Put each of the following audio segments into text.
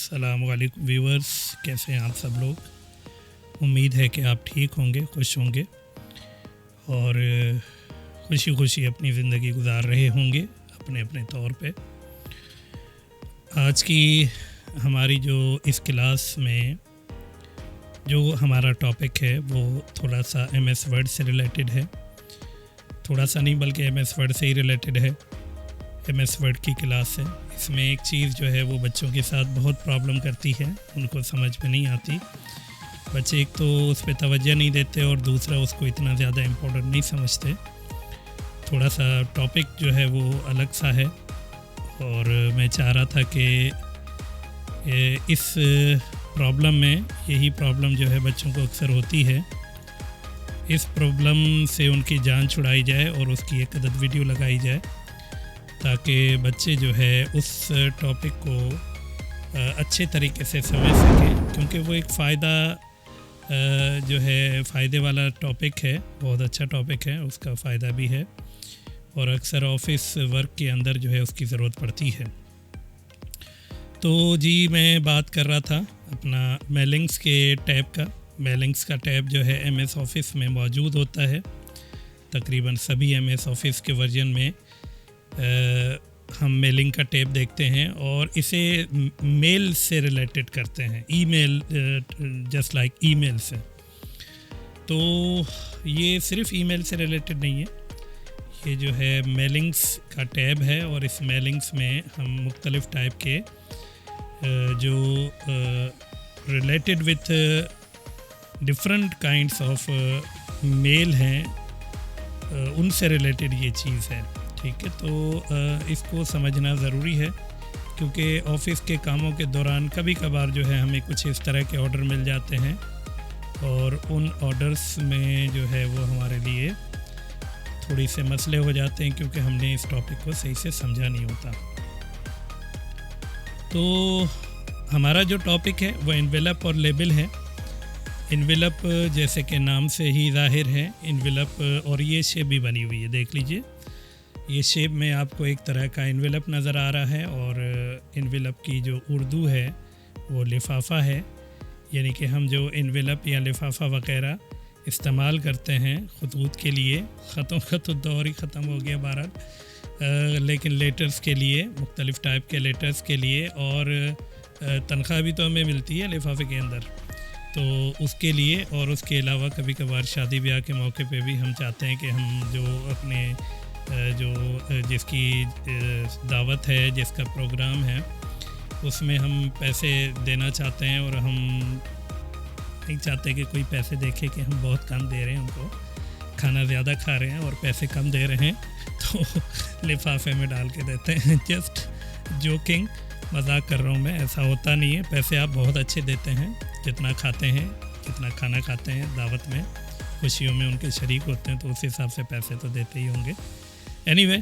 अस्सलामुअलैकुम व्यूअर्स, कैसे हैं आप सब लोग। उम्मीद है कि आप ठीक होंगे, खुश होंगे और खुशी खुशी अपनी ज़िंदगी गुजार रहे होंगे अपने अपने तौर पे। आज की हमारी जो इस क्लास में जो हमारा टॉपिक है वो थोड़ा सा MS वर्ड से रिलेटेड है। थोड़ा सा नहीं बल्कि MS वर्ड से ही रिलेटेड है। MS वर्ड की क्लास है। इसमें एक चीज़ जो है वो बच्चों के साथ बहुत प्रॉब्लम करती है, उनको समझ में नहीं आती। बच्चे एक तो उस पर तवज्जो नहीं देते और दूसरा उसको इतना ज़्यादा इम्पोर्टेंट नहीं समझते। थोड़ा सा टॉपिक जो है वो अलग सा है और मैं चाह रहा था कि इस प्रॉब्लम में यही प्रॉब्लम जो है बच्चों को अक्सर होती है, इस प्रॉब्लम से उनकी जान छुड़ाई जाए और उसकी एक अदद वीडियो लगाई जाए ताकि बच्चे जो है उस टॉपिक को अच्छे तरीके से समझ सकें, क्योंकि वो एक फ़ायदा जो है फ़ायदे वाला टॉपिक है, बहुत अच्छा टॉपिक है, उसका फ़ायदा भी है और अक्सर ऑफिस वर्क के अंदर जो है उसकी ज़रूरत पड़ती है। तो जी मैं बात कर रहा था अपना मेलिंग्स के टैब का। मेलिंग्स का टैब जो है MS ऑफिस में मौजूद होता है। तकरीबन सभी MS ऑफिस के वर्जन में हम मेलिंग का टैब देखते हैं और इसे मेल से रिलेटेड करते हैं, ईमेल, जस्ट लाइक ईमेल से। तो ये सिर्फ ईमेल से रिलेटेड नहीं है, ये जो है मेलिंग्स का टैब है और इस मेलिंग्स में हम मुख्तलिफ़ टाइप के जो related with different kinds of male हैं उनसे रिलेटेड ये चीज़ है। ठीक है, तो इसको समझना ज़रूरी है क्योंकि ऑफ़िस के कामों के दौरान कभी कभार जो है हमें कुछ इस तरह के ऑर्डर मिल जाते हैं और उन ऑर्डर्स में जो है वो हमारे लिए थोड़ी से मसले हो जाते हैं क्योंकि हमने इस टॉपिक को सही से समझा नहीं होता। तो हमारा जो टॉपिक है वो एनवेलप और लेबल है। एनवेलप जैसे कि नाम से ही ज़ाहिर है, एनवेलप और ये शेप भी बनी हुई है, देख लीजिए। ये शेप में आपको एक तरह का एनवेलप नज़र आ रहा है और एनवेलप की जो उर्दू है वो लिफाफा है, यानी कि हम जो एनवेलप या लिफाफा वगैरह इस्तेमाल करते हैं ख़तूत के लिए, ख़त दौर ही ख़त्म हो गया बहरहाल, लेकिन लेटर्स के लिए, मुख्तलिफ़ टाइप के लेटर्स के लिए, और तनख्वाह भी तो हमें मिलती है लिफाफे के अंदर, तो उसके लिए। और उसके अलावा कभी कभार शादी ब्याह के मौके पे भी हम चाहते हैं कि हम जो अपने जो जिसकी दावत है, जिसका प्रोग्राम है, उसमें हम पैसे देना चाहते हैं और हम नहीं चाहते कि कोई पैसे देखे कि हम बहुत कम दे रहे हैं, उनको खाना ज़्यादा खा रहे हैं और पैसे कम दे रहे हैं, तो लिफाफे में डाल के देते हैं। जस्ट जोकिंग, मजाक कर रहा हूँ मैं, ऐसा होता नहीं है। पैसे आप बहुत अच्छे देते हैं, जितना खाते हैं, जितना खाना खाते हैं दावत में, खुशियों में उनके शरीक होते हैं, तो उस हिसाब से पैसे तो देते ही होंगे। एनीवे,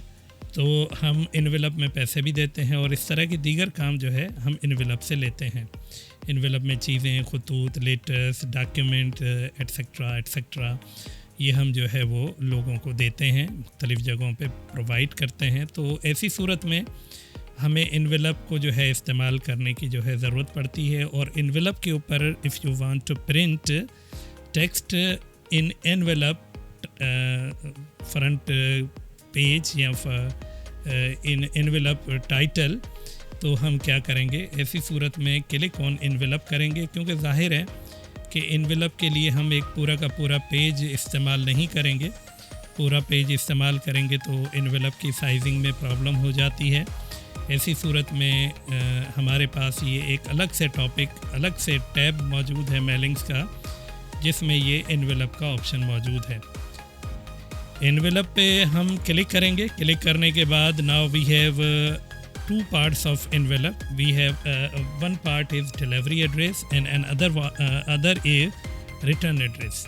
तो हम एनवेलप में पैसे भी देते हैं और इस तरह के दीगर काम जो है हम एनवेलप से लेते हैं। एनवेलप में चीज़ें, खतूत, लेटर्स, डॉक्यूमेंट एट्सेट्रा एट्सेट्रा, ये हम जो है वो लोगों को देते हैं, मुख्तलिफ़ जगहों पे प्रोवाइड करते हैं। तो ऐसी सूरत में हमें एनवेलप को जो है इस्तेमाल करने की जो है ज़रूरत पड़ती है। और एनवेलप के ऊपर if you want to print text in envelope front page या इन एनवेलप टाइटल, तो हम क्या करेंगे, ऐसी सूरत में क्लिक ऑन एनवेलप करेंगे, क्योंकि ज़ाहिर है कि एनवेलप के लिए हम एक पूरा का पूरा पेज इस्तेमाल नहीं करेंगे। पूरा पेज इस्तेमाल करेंगे तो एनवेलप की साइजिंग में प्रॉब्लम हो जाती है। ऐसी सूरत में हमारे पास ये एक अलग से टॉपिक, अलग से टैब मौजूद है मेलिंग्स का, जिसमें ये एनवेलप का ऑप्शन मौजूद है। एनवेलप पे हम क्लिक करेंगे। क्लिक करने के बाद now we have two parts of envelope. We have one part is delivery address and other is return address.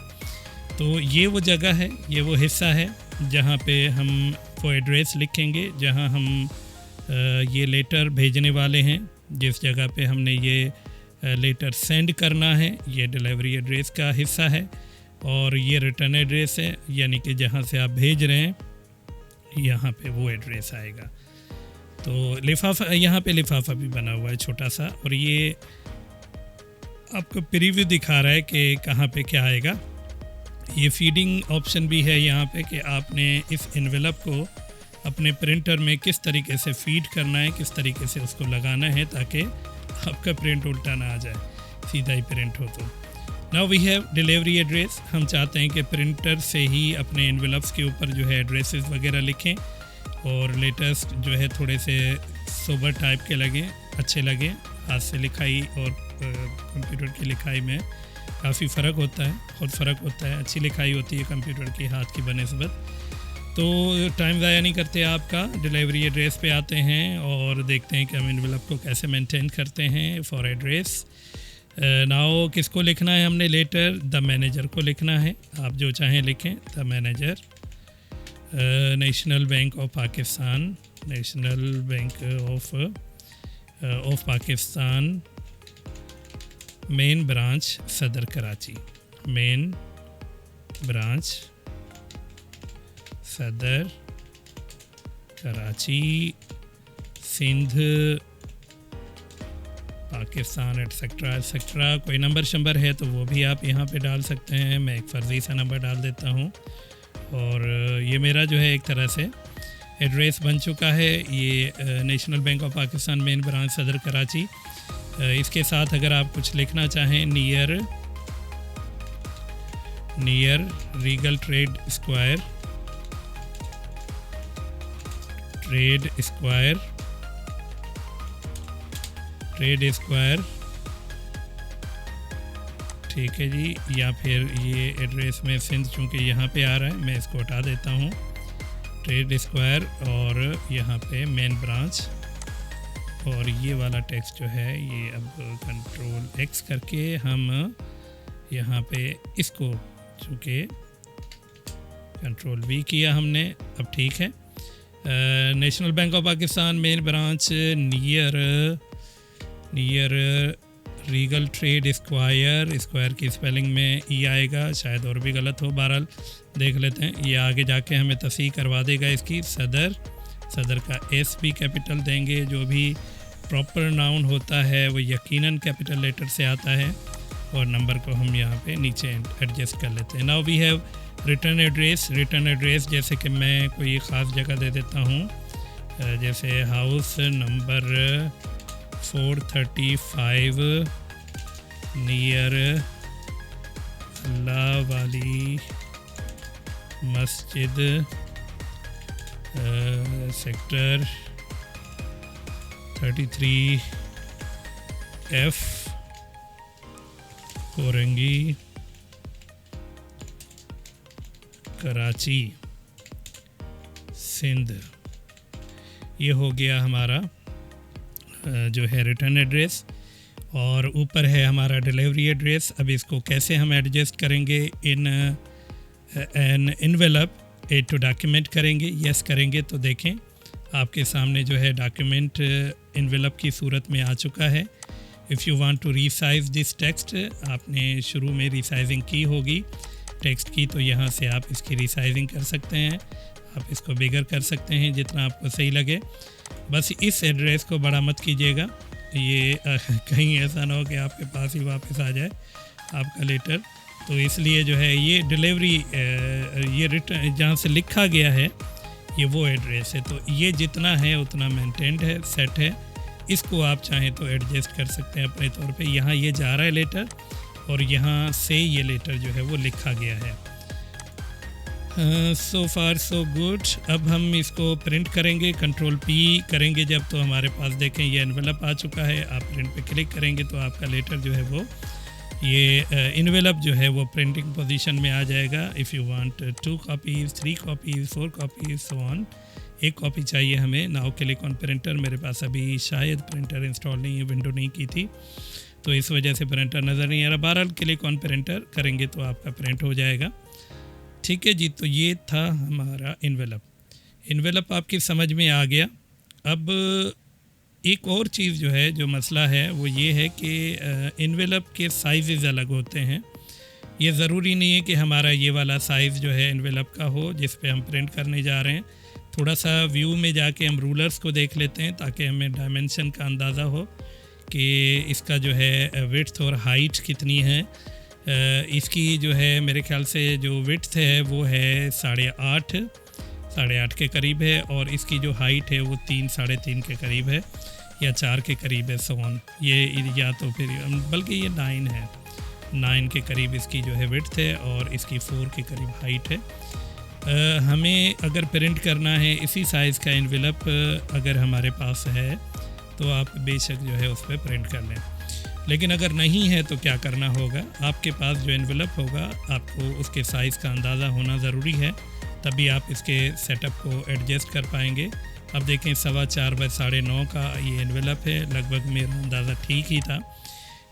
तो ये वो जगह है, ये वो हिस्सा है जहाँ पे हम वो एड्रेस लिखेंगे जहाँ हम ये लेटर भेजने वाले हैं, जिस जगह पे हमने ये लेटर सेंड करना है, ये डिलीवरी एड्रेस का हिस्सा है। और ये रिटर्न एड्रेस है, यानी कि जहाँ से आप भेज रहे हैं यहाँ पे वो एड्रेस आएगा। तो लिफाफा, यहाँ पे लिफाफा भी बना हुआ है छोटा सा, और ये आपको प्रीव्यू दिखा रहा है कि कहाँ पे क्या आएगा। ये फीडिंग ऑप्शन भी है यहाँ पे कि आपने इस एनवेलप को अपने प्रिंटर में किस तरीके से फीड करना है, किस तरीके से उसको लगाना है ताकि आपका प्रिंट उल्टा ना आ जाए, सीधा ही प्रिंट हो। तो now we have delivery address. हम चाहते हैं कि प्रिंटर से ही अपने एनवेलप्स के ऊपर जो है एड्रेसेस वगैरह लिखें, और लेटेस्ट जो है थोड़े से सोबर टाइप के लगें, अच्छे लगें। हाथ से लिखाई और कंप्यूटर की लिखाई में काफ़ी फ़र्क होता है, बहुत फ़र्क होता है। अच्छी लिखाई होती है कंप्यूटर की हाथ की बनस्बत। तो टाइम ज़ाया नहीं करते आपका, डिलीवरी एड्रेस पे आते हैं और देखते हैं कि हम एनवेलप को कैसे मेंटेन करते हैं फॉर एड्रेस। नाउ किसको लिखना है हमने लेटर? द मैनेजर को लिखना है। आप जो चाहें लिखें, the manager. National bank of Pakistan, national bank of Pakistan, main branch सदर कराची, मेन ब्रांच सदर कराची, सिंध, पाकिस्तान, एटसेट्रा एटसेट्रा। कोई नंबर शंबर है तो वो भी आप यहाँ पे डाल सकते हैं। मैं एक फ़र्ज़ी सा नंबर डाल देता हूँ, और ये मेरा जो है एक तरह से एड्रेस बन चुका है। ये national bank of Pakistan, main branch सदर कराची। इसके साथ अगर आप कुछ लिखना चाहें, near Regal trade square, trade square, ठीक है जी। या फिर ये एड्रेस में सिंध चूँकि यहाँ पे आ रहा है, मैं इसको हटा देता हूँ, ट्रेड स्क्वायर, और यहाँ पे मेन ब्रांच। और ये वाला टेक्स्ट जो है ये अब कंट्रोल एक्स करके हम यहाँ पे इसको चूँकि कंट्रोल वी किया हमने, अब ठीक है। National bank of Pakistan, main branch, near Regal trade square, square की स्पेलिंग में ई आएगा, शायद और भी गलत हो, बहरहाल देख लेते हैं। ये आगे जाके हमें तस्हीह करवा देगा इसकी। सदर का एस भी कैपिटल देंगे। जो भी प्रॉपर नाउन होता है वो यकीनन कैपिटल लेटर से आता है, और नंबर को हम यहाँ पे नीचे एडजस्ट कर लेते हैं। Now we have return address. जैसे कि मैं कोई ख़ास जगह दे देता हूँ, जैसे हाउस नंबर 435 नियर अल्लाह वाली मस्जिद, सेक्टर 33F, कोरंगी, कराची, सिंध। ये हो गया हमारा जो है रिटर्न एड्रेस, और ऊपर है हमारा डिलीवरी एड्रेस। अब इसको कैसे हम एडजस्ट करेंगे in an envelope to document करेंगे? यस करेंगे तो देखें आपके सामने जो है डॉक्यूमेंट एनवेलप की सूरत में आ चुका है। If you want to resize this text, आपने शुरू में रीसाइजिंग की होगी टेक्स्ट की, तो यहाँ से आप इसकी रीसाइजिंग कर सकते हैं। आप इसको बिगर कर सकते हैं जितना आपको सही लगे। बस इस एड्रेस को बड़ा मत कीजिएगा, ये कहीं ऐसा ना हो कि आपके पास ही वापस आ जाए आपका लेटर। तो इसलिए जो है ये डिलीवरी, ये रिटर्न जहाँ से लिखा गया है ये वो एड्रेस है। तो ये जितना है उतना मेंटेन्ड है, सेट है। इसको आप चाहें तो एडजस्ट कर सकते हैं अपने तौर पे। यहाँ ये जा रहा है लेटर, और यहाँ से ये लेटर जो है वो लिखा गया है। सो फार सो गुड। अब हम इसको प्रिंट करेंगे, कंट्रोल पी करेंगे जब, तो हमारे पास देखें ये एनवेलप आ चुका है। आप प्रिंट पे क्लिक करेंगे तो आपका लेटर जो है वो ये एनवेलप जो है वो प्रिंटिंग पोजीशन में आ जाएगा। If you want 2 copies, 3 copies, 4 copies, so on. एक कॉपी चाहिए हमें। Now click on printer. मेरे पास अभी शायद प्रिंटर इंस्टॉल नहीं है, विंडो नहीं की थी, तो इस वजह से प्रिंटर नज़र नहीं आ रहा। बहरहाल क्लिक ऑन प्रिंटर करेंगे तो आपका प्रिंट हो जाएगा। ठीक है जी, तो ये था हमारा एनवेलप आपकी समझ में आ गया। अब एक और चीज़ जो है, जो मसला है वो ये है कि एनवेलप के साइज़ अलग होते हैं। ये ज़रूरी नहीं है कि हमारा ये वाला साइज़ जो है एनवेलप का हो जिस पे हम प्रिंट करने जा रहे हैं। थोड़ा सा व्यू में जाके हम रूलर्स को देख लेते हैं ताकि हमें डायमेंशन का अंदाज़ा हो कि इसका जो है विड्थ और हाइट कितनी है। इसकी जो है मेरे ख्याल से जो विड्थ है वो है 8.5 के करीब है, और इसकी जो हाइट है वो 3-3.5 के करीब है या 4 के करीब है सोन। ये या तो फिर बल्कि ये 9 है, 9 के करीब इसकी जो है विड्थ है और इसकी 4 के करीब हाइट है। हमें अगर प्रिंट करना है इसी साइज़ का एनवेलप अगर हमारे पास है तो आप बेशक जो है उस पर प्रिंट कर लें, लेकिन अगर नहीं है तो क्या करना होगा, आपके पास जो एनवेलप होगा आपको उसके साइज़ का अंदाज़ा होना ज़रूरी है, तभी आप इसके सेटअप को एडजस्ट कर पाएंगे। अब देखें 4.25 बाय 9.5 का ये एनवेलप है, लगभग मेरा अंदाज़ा ठीक ही था।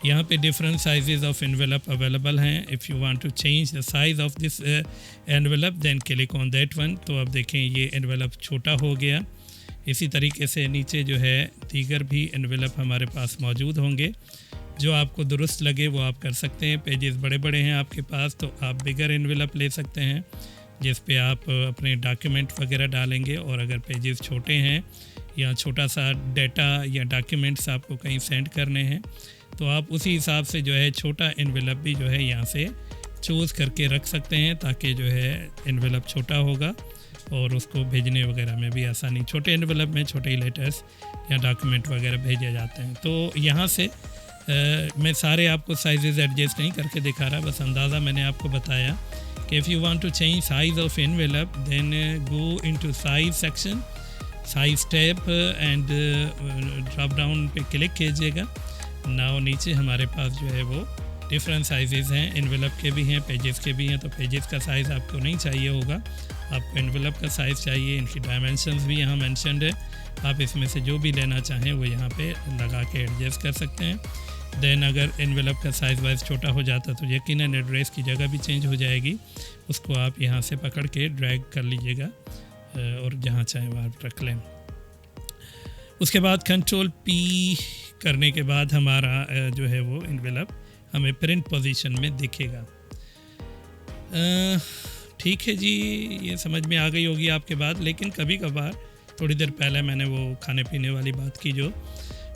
यहाँ पे different sizes of envelope available हैं। If you want to change the size of this envelope then click on that one. तो अब देखें ये एनवेलप छोटा हो गया। इसी तरीके से नीचे जो है दीगर भी एनवेलप हमारे पास मौजूद होंगे, जो आपको दुरुस्त लगे वो आप कर सकते हैं। पेजेस बड़े बड़े हैं आपके पास तो आप बिगर एनवेलप ले सकते हैं जिस पे आप अपने डॉक्यूमेंट वगैरह डालेंगे, और अगर पेजेस छोटे हैं या छोटा सा डाटा या डॉक्यूमेंट्स आपको कहीं सेंड करने हैं तो आप उसी हिसाब से जो है छोटा एनवेलप भी जो है यहाँ से चूज़ करके रख सकते हैं, ताकि जो है एनवेलप छोटा होगा और उसको भेजने वगैरह में भी आसानी। छोटे एनवेलप में छोटे ही लेटर्स या डॉक्यूमेंट वगैरह भेजे जाते हैं। तो यहाँ से मैं सारे आपको साइजेस एडजस्ट नहीं करके दिखा रहा, बस अंदाज़ा मैंने आपको बताया कि if you want to change size of envelope then go into size section, size tab and drop down पे क्लिक कीजिएगा। नाउ नीचे हमारे पास जो है वो डिफरेंट साइजेस हैं, एनवेलप के भी हैं, पेजेस के भी हैं। तो पेजेस का साइज़ आपको नहीं चाहिए होगा, आपको एनवेलप का साइज़ चाहिए। इनकी डायमेंशंस भी यहाँ मेंशन्ड है, आप इसमें से जो भी लेना चाहें वो यहाँ पे लगा के एडजस्ट कर सकते हैं। देन अगर एनवेलप का साइज़ वाइज छोटा हो जाता तो यकीनन एड्रेस की जगह भी चेंज हो जाएगी, उसको आप यहाँ से पकड़ के ड्रैग कर लीजिएगा और जहाँ चाहें वहाँ रख लें। उसके बाद कंट्रोल P करने के बाद हमारा जो है वो एनवेलप हमें प्रिंट पोजीशन में दिखेगा। ठीक है जी, ये समझ में आ गई होगी आपके बात। लेकिन कभी कभार थोड़ी देर पहले मैंने वो खाने पीने वाली बात की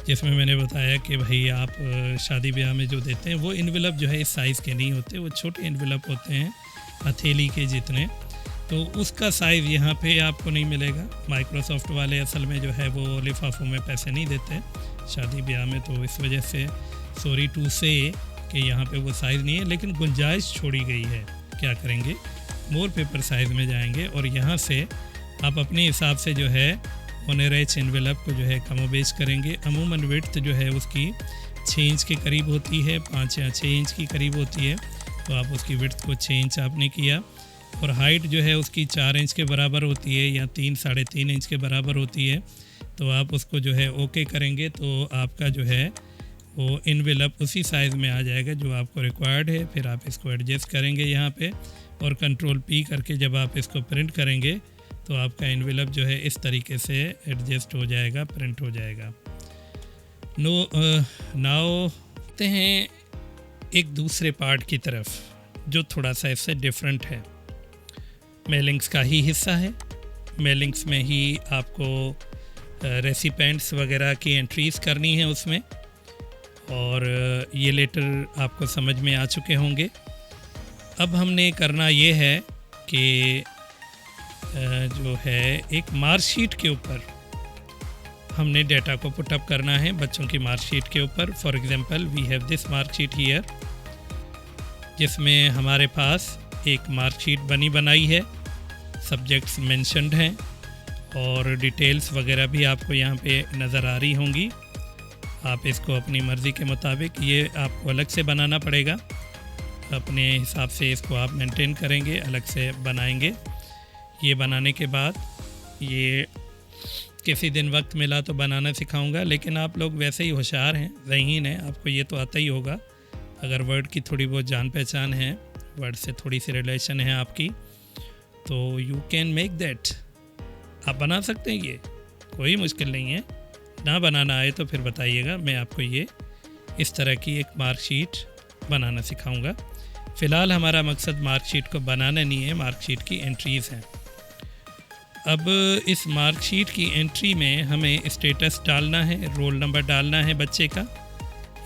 जिसमें मैंने बताया कि भाई आप शादी ब्याह में जो देते हैं वो एनवेलप जो है इस साइज़ के नहीं होते, वो छोटे एनवेलप होते हैं हथेली के जितने, तो उसका साइज़ यहाँ पे आपको नहीं मिलेगा। माइक्रोसॉफ्ट वाले असल में जो है वो लिफाफों में पैसे नहीं देते शादी ब्याह में, तो इस वजह से सॉरी टू से कि यहाँ पे वो साइज़ नहीं है, लेकिन गुंजाइश छोड़ी गई है। क्या करेंगे, मोर पेपर साइज़ में जाएंगे और यहाँ से आप अपने हिसाब से जो है ऑनरेच एनवेलप को जो है कमोबेश करेंगे। अमूमन विड्थ जो है उसकी 6 इंच के करीब होती है, 5 या 6 इंच की करीब होती है, तो आप उसकी विड्थ को 6 इंच आपने किया, और हाइट जो है उसकी 4 इंच के बराबर होती है या 3-3.5 इंच के बराबर होती है, तो आप उसको जो है ओके करेंगे तो आपका जो है वो एनवेलप उसी साइज़ में आ जाएगा जो आपको रिक्वायर्ड है। फिर आप इसको एडजस्ट करेंगे यहाँ पे और कंट्रोल P करके जब आप इसको प्रिंट करेंगे तो आपका एनवेलप जो है इस तरीके से एडजस्ट हो जाएगा, प्रिंट हो जाएगा। नाउ आते हैं एक दूसरे पार्ट की तरफ जो थोड़ा सा इससे डिफरेंट है। मेलिंग्स का ही हिस्सा है, मेलिंग्स में ही आपको रेसिपेंट्स वगैरह की एंट्रीज़ करनी है उसमें, और ये लेटर आपको समझ में आ चुके होंगे। अब हमने करना ये है कि जो है एक मार्कशीट के ऊपर हमने डेटा को पुटअप करना है, बच्चों की मार्कशीट के ऊपर। For example we have this marksheet here, जिसमें हमारे पास एक मार्कशीट बनी बनाई है, सब्जेक्ट्स मेंशन्ड हैं और डिटेल्स वगैरह भी आपको यहाँ पे नज़र आ रही होंगी। आप इसको अपनी मर्ज़ी के मुताबिक, ये आपको अलग से बनाना पड़ेगा, अपने हिसाब से इसको आप मेंटेन करेंगे, अलग से बनाएंगे। ये बनाने के बाद ये किसी दिन वक्त मिला तो बनाना सिखाऊंगा, लेकिन आप लोग वैसे ही होशियार हैं, ज़हीन हैं, आपको ये तो आता ही होगा। अगर वर्ड की थोड़ी बहुत जान पहचान है, वर्ड से थोड़ी सी रिलेशन है आपकी, तो यू कैन मेक दैट, आप बना सकते हैं। ये कोई मुश्किल नहीं है। ना बनाना आए तो फिर बताइएगा, मैं आपको ये इस तरह की एक मार्कशीट बनाना सिखाऊंगा। फ़िलहाल हमारा मकसद मार्कशीट को बनाना नहीं है, मार्कशीट की एंट्रीज़ हैं। अब इस मार्कशीट की एंट्री में हमें स्टेटस डालना है, रोल नंबर डालना है बच्चे का,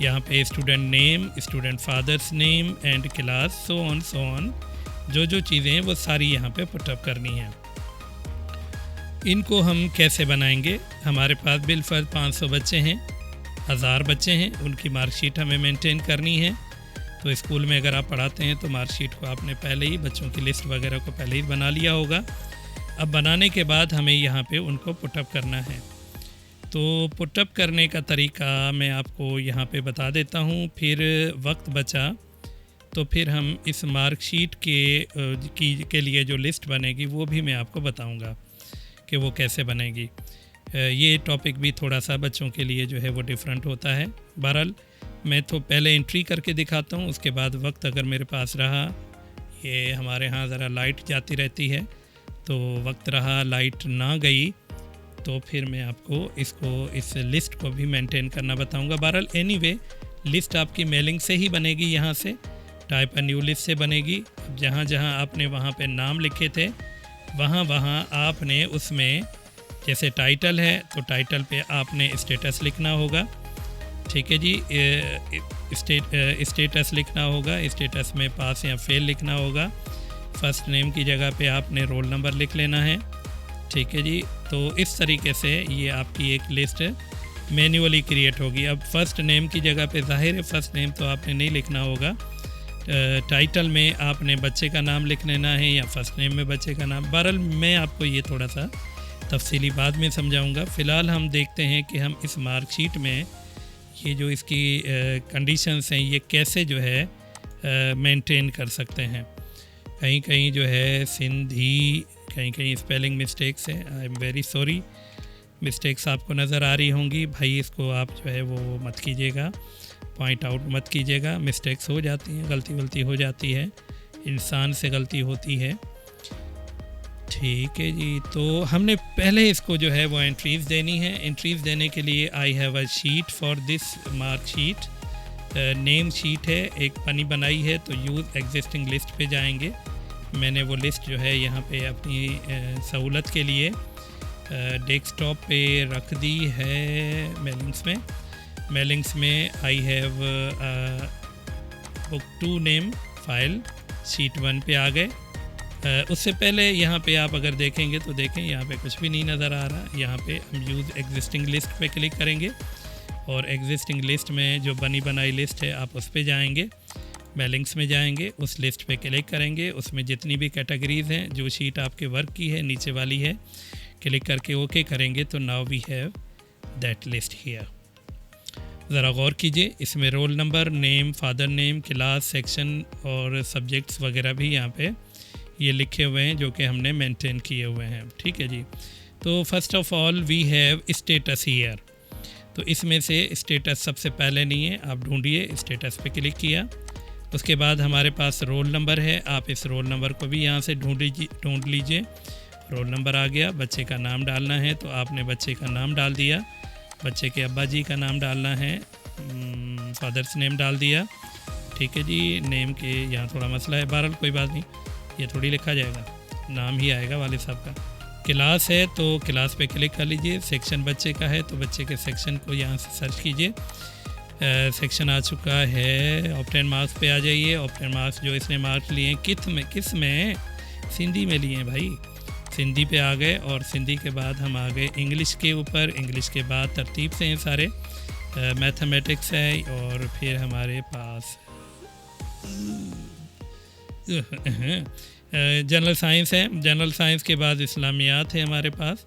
यहाँ पे student name, student father's name and class, so on जो चीज़ें हैं वो सारी यहाँ पे पुटअप करनी है। इनको हम कैसे बनाएंगे? हमारे पास बिलफर्ज 500 बच्चे हैं, 1000 बच्चे हैं, उनकी मार्कशीट हमें मेंटेन करनी है। तो स्कूल में अगर आप पढ़ाते हैं तो मार्कशीट को आपने पहले ही, बच्चों की लिस्ट वगैरह को पहले ही बना लिया होगा। अब बनाने के बाद हमें यहाँ पे उनको पुटअप करना है। तो पुटअप करने का तरीका मैं आपको यहाँ पे बता देता हूँ, फिर वक्त बचा तो फिर हम इस मार्कशीट के लिए जो लिस्ट बनेगी वो भी मैं आपको बताऊँगा कि वो कैसे बनेगी। ये टॉपिक भी थोड़ा सा बच्चों के लिए जो है वो डिफरेंट होता है। बहरहाल मैं तो पहले एंट्री करके दिखाता हूँ, उसके बाद वक्त अगर मेरे पास रहा, ये हमारे यहाँ ज़रा लाइट जाती रहती है, तो वक्त रहा लाइट ना गई तो फिर मैं आपको इस लिस्ट को भी मेंटेन करना बताऊँगा। बहरहाल एनीवे लिस्ट आपकी मेलिंग से ही बनेगी, यहाँ से टाइप न्यू लिस्ट से बनेगी। जहाँ जहाँ आपने वहाँ पे नाम लिखे थे वहाँ आपने उसमें जैसे टाइटल है तो टाइटल पे आपने स्टेटस लिखना होगा, ठीक है जी। स्टेटस लिखना होगा, स्टेटस में पास या फेल लिखना होगा। फर्स्ट नेम की जगह पे आपने रोल नंबर लिख लेना है, ठीक है जी। तो इस तरीके से ये आपकी एक लिस्ट मैन्युअली क्रिएट होगी। अब फर्स्ट नेम की जगह पे ज़ाहिर है फर्स्ट नेम तो आपने नहीं लिखना होगा, टाइटल में आपने बच्चे का नाम लिख लेना है या फर्स्ट नेम में बच्चे का नाम। बहरहाल मैं आपको ये थोड़ा सा तफसीली बाद में समझाऊंगा। फ़िलहाल हम देखते हैं कि हम इस मार्कशीट में ये जो इसकी कंडीशंस हैं ये कैसे जो है मेंटेन कर सकते हैं। कहीं कहीं जो है सिंधी, कहीं कहीं स्पेलिंग मिस्टेक्स है, I am very sorry. Mistakes आपको नज़र आ रही होंगी भाई, इसको आप जो है वो मत कीजिएगा, पॉइंट आउट मत कीजिएगा। मिस्टेक्स हो जाती हैं, गलती हो जाती है, इंसान से गलती होती है, ठीक है जी। तो हमने पहले इसको जो है वो एंट्रीज़ देनी है। एंट्रीज़ देने के लिए I have a sheet for this marksheet, name sheet है, एक पनी बनाई है, तो यूज़ एग्जिस्टिंग लिस्ट पे जाएंगे। मैंने वो लिस्ट जो है यहाँ पे अपनी सहूलत के लिए डेस्कटॉप पे रख दी है। मेलिंग्स में I have book 2 name file sheet 1 पे आ गए। उससे पहले यहाँ पे आप अगर देखेंगे तो देखें यहाँ पे कुछ भी नहीं नज़र आ रहा। यहाँ पे हम यूज़ एग्जिस्टिंग लिस्ट पे क्लिक करेंगे और एग्जिस्टिंग लिस्ट में जो बनी बनाई लिस्ट है आप उस पे जाएंगे, मेलिंग्स में जाएंगे, उस लिस्ट पे क्लिक करेंगे। उसमें जितनी भी कैटेगरीज़ हैं, जो शीट आपके वर्क की है नीचे वाली है, क्लिक करके ओके करेंगे तो now we have that list here. ज़रा गौर कीजिए, इसमें roll number, name, father name, class, section और सब्जेक्ट्स वगैरह भी यहाँ पे ये लिखे हुए हैं जो कि हमने मेंटेन किए हुए हैं, ठीक है जी। तो first of all we have status here, तो इसमें से स्टेटस सबसे पहले नहीं है, आप ढूंढिए। स्टेटस पे क्लिक किया, उसके बाद हमारे पास रोल नंबर है, आप इस रोल नंबर को भी यहाँ से ढूंढ लीजिए। रोल नंबर आ गया। बच्चे का नाम डालना है तो आपने बच्चे का नाम डाल दिया, बच्चे के अब्बा जी का नाम डालना है, फादर्स नेम डाल दिया, ठीक है जी। नेम के यहाँ थोड़ा मसला है, बहरहाल कोई बात नहीं, ये थोड़ी लिखा जाएगा, नाम ही आएगा वालिद साहब का। क्लास है तो क्लास पे क्लिक कर लीजिए। सेक्शन बच्चे का है तो बच्चे के सेक्शन को यहाँ से सर्च कीजिए। सेक्शन आ चुका है, ऑप्टेन मार्क्स पे आ जाइए। ऑप्टेन मार्क्स जो इसने मार्क्स लिए हैं किस में सिंधी में लिए हैं भाई, सिंधी पे आ गए। और सिंधी के बाद हम आ गए इंग्लिश के ऊपर। इंग्लिश के बाद तरतीब से हैं सारे, मैथमेटिक्स है और फिर हमारे पास जनरल साइंस है। जनरल साइंस के बाद इस्लामियात है हमारे पास,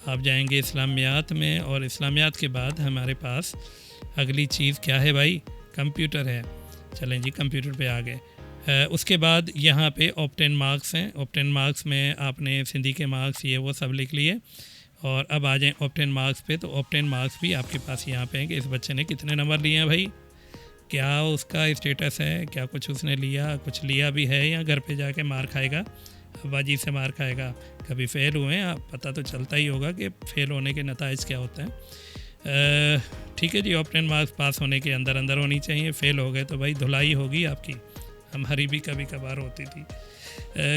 आप जाएंगे इस्लामियात में। और इस्लामियात के बाद हमारे पास अगली चीज़ क्या है भाई, कंप्यूटर है। चलें जी, कंप्यूटर पे आ गए। उसके बाद यहाँ पे ऑप्टेन मार्क्स हैं। ऑप्टेन मार्क्स में आपने सिंधी के मार्क्स ये वो सब लिख लिए। और अब आ जाएँ ऑप्टेन मार्क्स पे, तो ऑप्टेन मार्क्स भी आपके पास यहाँ पे हैं कि इस बच्चे ने कितने नंबर लिए हैं भाई, क्या उसका स्टेटस है, क्या कुछ उसने लिया, कुछ लिया भी है या घर पे जाके मार खाएगा, अब्बा जी से मार खाएगा। कभी फ़ेल हुए हैं आप, पता तो चलता ही होगा कि फ़ेल होने के नताइज क्या होते हैं, ठीक है जी। ऑप्टेन मार्क्स पास होने के अंदर होनी चाहिए, फ़ेल हो गए तो भाई धुलाई होगी आपकी, हमारी भी कभी कभार होती थी।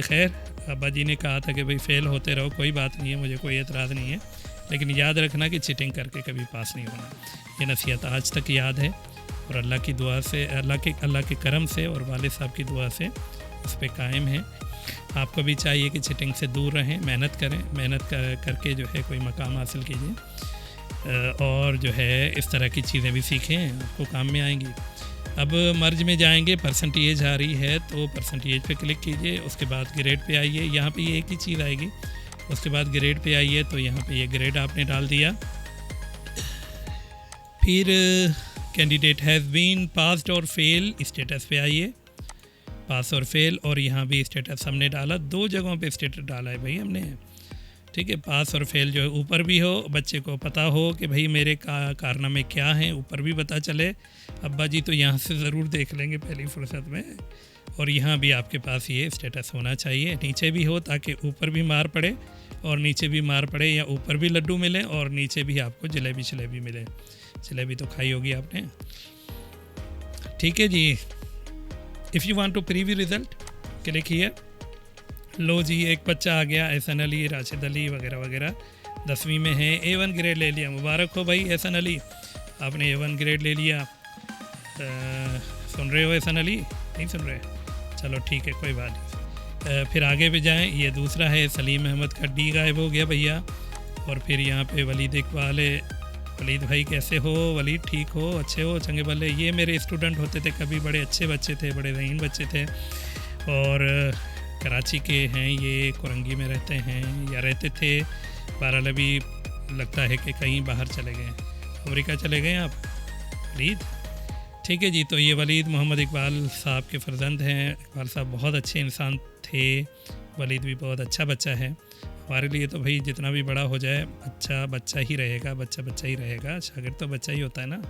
खैर, अब्बा जी ने कहा था कि भाई फ़ेल होते रहो, कोई बात नहीं है, मुझे कोई एतराज़ नहीं है, लेकिन याद रखना कि चीटिंग करके कभी पास नहीं होना। ये नसीहत आज तक याद है, और अल्लाह की दुआ से, अल्लाह के करम से और वालिद साहब की दुआ से उस पर कायम है। आपको भी चाहिए कि चीटिंग से दूर रहें, मेहनत करें, मेहनत करके जो है कोई मकाम हासिल कीजिए, और जो है इस तरह की चीज़ें भी सीखें, आपको काम में आएंगी। अब मर्ज में जाएंगे, परसेंटेज आ रही है तो परसेंटेज पे क्लिक कीजिए, उसके बाद ग्रेड पे आइए, यहाँ पे ये एक ही चीज़ आएगी, उसके बाद ग्रेड पे आइए तो यहाँ पे ये ग्रेड आपने डाल दिया। फिर कैंडिडेट हैज़ बीन पास्ड और फेल, स्टेटस पे आइए, पास और फेल, और यहाँ भी स्टेटस हमने डाला, 2 जगहों पे स्टेटस डाला है भाई हमने, ठीक है। पास और फेल जो है ऊपर भी हो, बच्चे को पता हो कि भाई मेरे कारनामे क्या हैं, ऊपर भी पता चले। अब्बा जी तो यहाँ से ज़रूर देख लेंगे पहली फुर्सत में, और यहाँ भी आपके पास ये स्टेटस होना चाहिए, नीचे भी हो, ताकि ऊपर भी मार पड़े और नीचे भी मार पड़े, या ऊपर भी लड्डू मिले और नीचे भी आपको जलेबी मिले। जलेबी तो खाई होगी आपने, ठीक है जी। If you want to preview result click here. लो जी, एक बच्चा आ गया, एहसन अली, राशिद अली वगैरह वगैरह, 10वीं में है, A1 ग्रेड ले लिया, मुबारक हो भाई एहसन अली, आपने A1 ग्रेड ले लिया। सुन रहे हो एहसन अली? नहीं सुन रहे? चलो ठीक है, कोई बात नहीं। फिर आगे पे जाएं, ये दूसरा है सलीम अहमद का D गायब हो गया भैया। और फिर यहाँ पे वलीद इकबाल है। वलीद भाई कैसे हो? वलीद ठीक हो, अच्छे हो, चंगे भले। ये मेरे स्टूडेंट होते थे कभी, बड़े अच्छे बच्चे थे, बड़े ज़हीन बच्चे थे, और कराची के हैं, ये कोरंगी में रहते हैं या रहते थे, बहरहाल अभी लगता है कि कहीं बाहर चले गए, अमेरिका चले गए आप वलीद, ठीक है जी। तो ये वलीद मोहम्मद इकबाल साहब के फ़र्जंद हैं। इकबाल साहब बहुत अच्छे इंसान थे, वलीद भी बहुत अच्छा बच्चा है। हमारे लिए तो भाई जितना भी बड़ा हो जाए बच्चा बच्चा ही रहेगा, बच्चा बच्चा ही रहेगा, शागिर्द तो बच्चा ही होता है ना।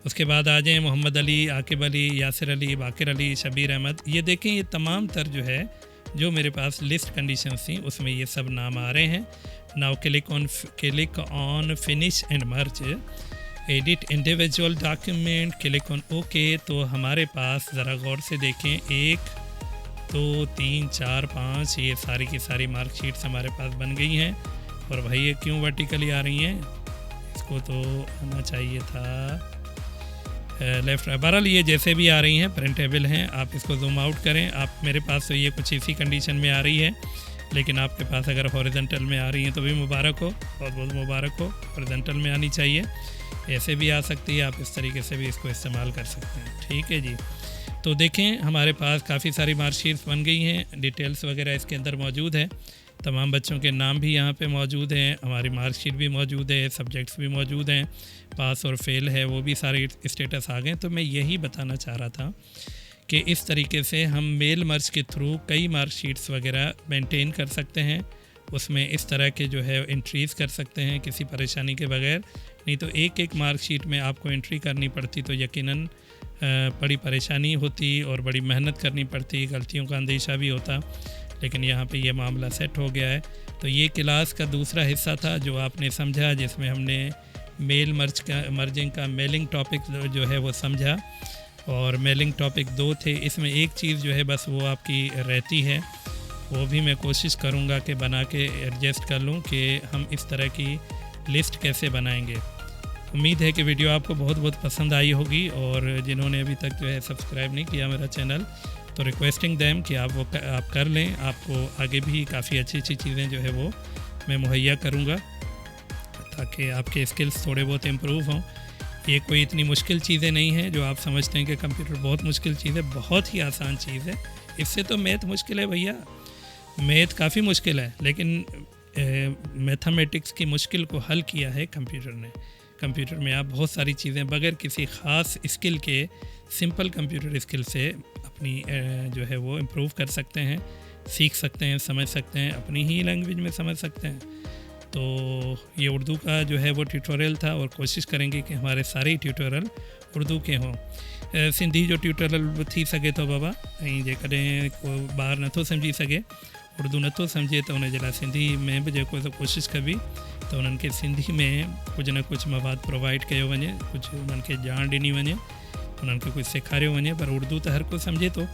उसके बाद आ जाएँ मोहम्मद अली, आकिब अली, यासिर अली, बाकिर अली, शबीर अहमद। ये देखें, ये तमाम तर जो है, जो मेरे पास लिस्ट कंडीशंस थी उसमें ये सब नाम आ रहे हैं। Now click on finish and merge, edit individual document, click on okay. तो हमारे पास ज़रा गौर से देखें, 1 2 3 4 5 ये सारी की सारी मार्कशीट्स हमारे पास बन गई हैं। और भाई ये क्यों वर्टिकली आ रही हैं? इसको तो आना चाहिए था लेफ़्ट। बहरहाल ये जैसे भी आ रही हैं प्रिंटेबल हैं, आप इसको जूम आउट करें। आप मेरे पास तो ये कुछ इसी कंडीशन में आ रही है, लेकिन आपके पास अगर हॉरिजॉन्टल में आ रही हैं तो भी मुबारक हो, बहुत बहुत मुबारक हो। हॉरिजॉन्टल में आनी चाहिए, ऐसे भी आ सकती है, आप इस तरीके से भी इसको इस्तेमाल कर सकते हैं, ठीक है जी। तो देखें, हमारे पास काफ़ी सारी मार्कशीट्स बन गई हैं, डिटेल्स वगैरह इसके अंदर मौजूद है, तमाम बच्चों के नाम भी यहाँ पे मौजूद हैं, हमारी मार्कशीट भी मौजूद है, सब्जेक्ट्स भी मौजूद हैं, पास और फेल है, वो भी सारे स्टेटस आ गए। तो मैं यही बताना चाह रहा था कि इस तरीके से हम मेल मर्ज के थ्रू कई मार्कशीट्स वगैरह मेंटेन कर सकते हैं, उसमें इस तरह के जो है एंट्रीज़ कर सकते हैं किसी परेशानी के बगैर। नहीं तो एक एक मार्कशीट में आपको एंट्री करनी पड़ती तो यकीनन बड़ी परेशानी होती और बड़ी मेहनत करनी पड़ती, गलतियों का अंदेशा भी होता, लेकिन यहाँ पे ये मामला सेट हो गया है। तो ये क्लास का दूसरा हिस्सा था जो आपने समझा, जिसमें हमने मेल मर्जिंग का मेलिंग टॉपिक जो है वो समझा, और मेलिंग टॉपिक 2 थे। इसमें एक चीज़ जो है बस वो आपकी रहती है, वो भी मैं कोशिश करूँगा कि बना के एडजस्ट कर लूँ कि हम इस तरह की लिस्ट कैसे बनाएंगे। उम्मीद है कि वीडियो आपको बहुत बहुत पसंद आई होगी, और जिन्होंने अभी तक जो है सब्सक्राइब नहीं किया मेरा चैनल, तो रिक्वेस्टिंग दैम कि आप कर लें। आपको आगे भी काफ़ी अच्छी अच्छी चीज़ें जो है वो मैं मुहैया करूँगा, ताकि आपके स्किल्स थोड़े बहुत इम्प्रूव हों। ये कोई इतनी मुश्किल चीज़ें नहीं हैं जो आप समझते हैं कि कंप्यूटर बहुत मुश्किल चीज़ है, बहुत ही आसान चीज़ है। इससे तो मैथ मुश्किल है भैया, मैथ काफ़ी मुश्किल है, लेकिन मैथमेटिक्स की मुश्किल को हल किया है कंप्यूटर ने। कंप्यूटर में आप बहुत सारी चीज़ें बगैर किसी ख़ास स्किल के, सिंपल कंप्यूटर स्किल से अपनी जो है वो इम्प्रूव कर सकते हैं, सीख सकते हैं, समझ सकते हैं, अपनी ही लैंग्वेज में समझ सकते हैं। तो ये उर्दू का जो है वो ट्यूटोरियल था, और कोशिश करेंगे कि हमारे सारे ट्यूटोरियल उर्दू के हों। सिंधी जो ट्यूटोरियल थी सके तो बाबा ऐं जेकॾहिं को ॿार नथो सम्झी सघे, उर्दू नथो सम्झे, त उन जे लाइ सिंधी में बि जेको कोशिशि कबी त उन्हनि खे सिंधी में कुझु न कुझु मवाद प्रोवाइड कयो वञे, कुझु उन्हनि खे ॼाण ॾिनी वञे, उन्हनि खे कुझु सेखारियो वञे। पर उर्दू त हर कोई सम्झे थो,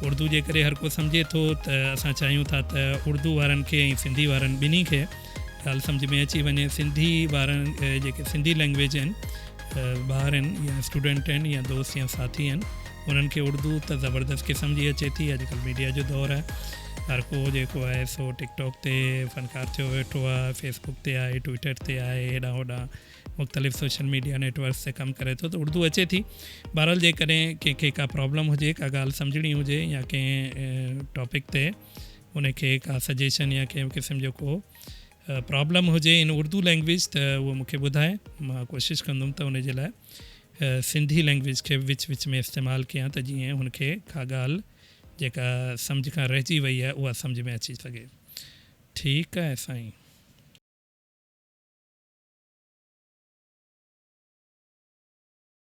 उर्दू जे करे हर को सम्झे थो त असां चाहियूं था त उर्दू वारनि खे ऐं सिंधी वारनि ॿिन्ही खे ॻाल्हि सम्झ में अची वञे। सिंधी वारनि जेके सिंधी लैंग्वेज आहिनि, ॿार आहिनि या स्टूडेंट आहिनि या दोस्त या साथी आहिनि, उन्हनि खे उर्दू त ज़बरदस्त क़िस्म जी अचे थी। अॼुकल्ह मीडिया जो दौरु आहे, हर को जेको आहे सो टिकटॉक ते फ़नकार थियो वेठो आहे, फेसबुक ते आहे, ट्विटर ते आहे, हेॾां होॾां मुख़्तलिफ़ सोशल मीडिया नेटवर्क्स ते कमु करे थो, त उर्दू अचे थी। बहरहाल जेकॾहिं कंहिंखे का प्रॉब्लम हुजे, का ॻाल्हि सम्झणी हुजे या कंहिं टॉपिक ते उनखे का सजेशन या कंहिं क़िस्म जो को प्रॉब्लम हुजे इन उर्दू लैंग्वेज, त उहो मूंखे ॿुधाए। मां कोशिशि कंदुमि त उनजे लाइ सिंधी लैंग्वेज खे विच में इस्तेमालु कयां, त जीअं हुनखे का ॻाल्हि जेका सम्झ खां रहिजी वई आहे उहा सम्झ में अची सघे। ठीकु आहे साईं।